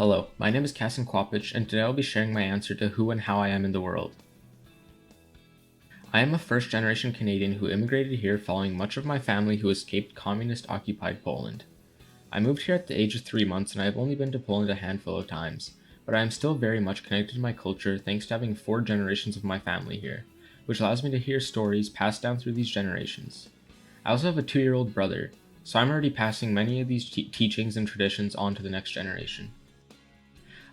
Hello, my name is Kasim Kwapich, and today I'll be sharing my answer to who and how I am in the world. I am a first-generation Canadian who immigrated here following much of my family who escaped communist-occupied Poland. I moved here at the age of 3 months, and I have only been to Poland a handful of times, but I am still very much connected to my culture thanks to having 4 generations of my family here, which allows me to hear stories passed down through these generations. I also have a 2-year-old brother, so I'm already passing many of these teachings and traditions on to the next generation.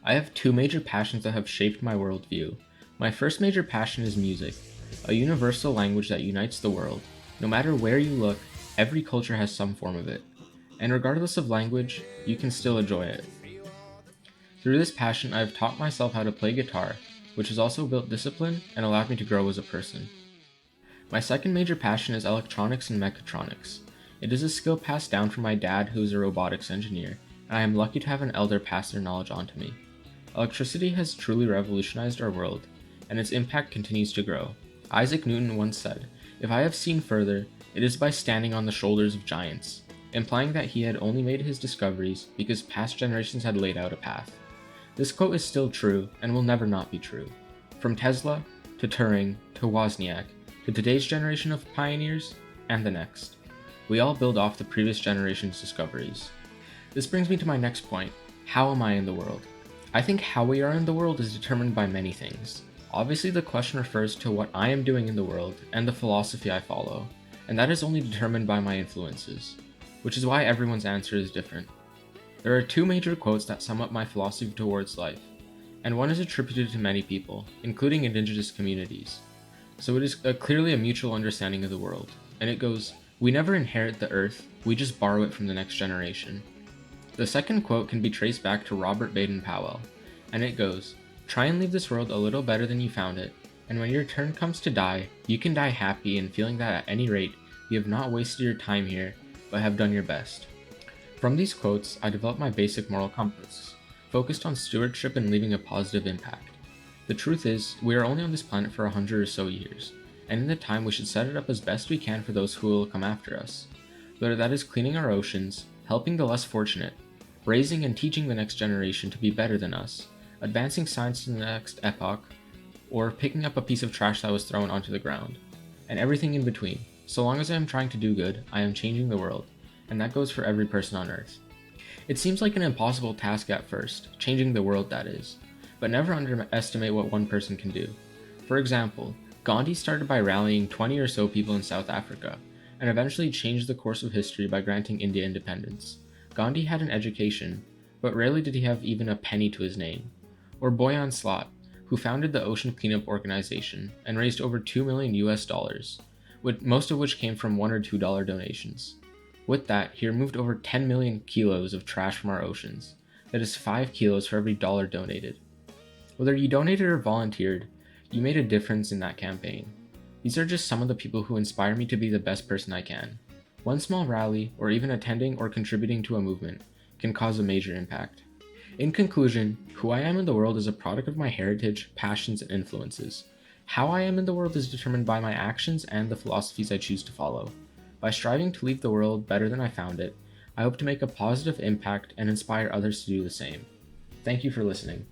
I have 2 major passions that have shaped my worldview. My first major passion is music, a universal language that unites the world. No matter where you look, every culture has some form of it. And regardless of language, you can still enjoy it. Through this passion, I have taught myself how to play guitar, which has also built discipline and allowed me to grow as a person. My second major passion is electronics and mechatronics. It is a skill passed down from my dad, who is a robotics engineer, and I am lucky to have an elder pass their knowledge on to me. Electricity has truly revolutionized our world, and its impact continues to grow. Isaac Newton once said, "If I have seen further, it is by standing on the shoulders of giants," implying that he had only made his discoveries because past generations had laid out a path. This quote is still true and will never not be true. From Tesla, to Turing, to Wozniak, to today's generation of pioneers, and the next. We all build off the previous generation's discoveries. This brings me to my next point. How am I in the world? I think how we are in the world is determined by many things. Obviously, the question refers to what I am doing in the world and the philosophy I follow, and that is only determined by my influences, which is why everyone's answer is different. There are 2 major quotes that sum up my philosophy towards life, and one is attributed to many people, including indigenous communities. So it is clearly a mutual understanding of the world, and it goes, "We never inherit the earth, we just borrow it from the next generation." The second quote can be traced back to Robert Baden-Powell, and it goes, "Try and leave this world a little better than you found it, and when your turn comes to die, you can die happy and feeling that at any rate, you have not wasted your time here, but have done your best." From these quotes, I developed my basic moral compass, focused on stewardship and leaving a positive impact. The truth is, we are only on this planet for 100 or so years, and in the time we should set it up as best we can for those who will come after us. Whether that is cleaning our oceans, helping the less fortunate, raising and teaching the next generation to be better than us, advancing science to the next epoch, or picking up a piece of trash that was thrown onto the ground, and everything in between. So long as I am trying to do good, I am changing the world, and that goes for every person on Earth. It seems like an impossible task at first, changing the world that is, but never underestimate what one person can do. For example, Gandhi started by rallying 20 or so people in South Africa, and eventually changed the course of history by granting India independence. Gandhi had an education, but rarely did he have even a penny to his name. Or Boyan Slat, who founded the Ocean Cleanup Organization and raised over $2 million, most of which came from $1 or $2 donations. With that, he removed over 10 million kilos of trash from our oceans. That is 5 kilos for every dollar donated. Whether you donated or volunteered, you made a difference in that campaign. These are just some of the people who inspire me to be the best person I can. One small rally, or even attending or contributing to a movement, can cause a major impact. In conclusion, who I am in the world is a product of my heritage, passions, and influences. How I am in the world is determined by my actions and the philosophies I choose to follow. By striving to leave the world better than I found it, I hope to make a positive impact and inspire others to do the same. Thank you for listening.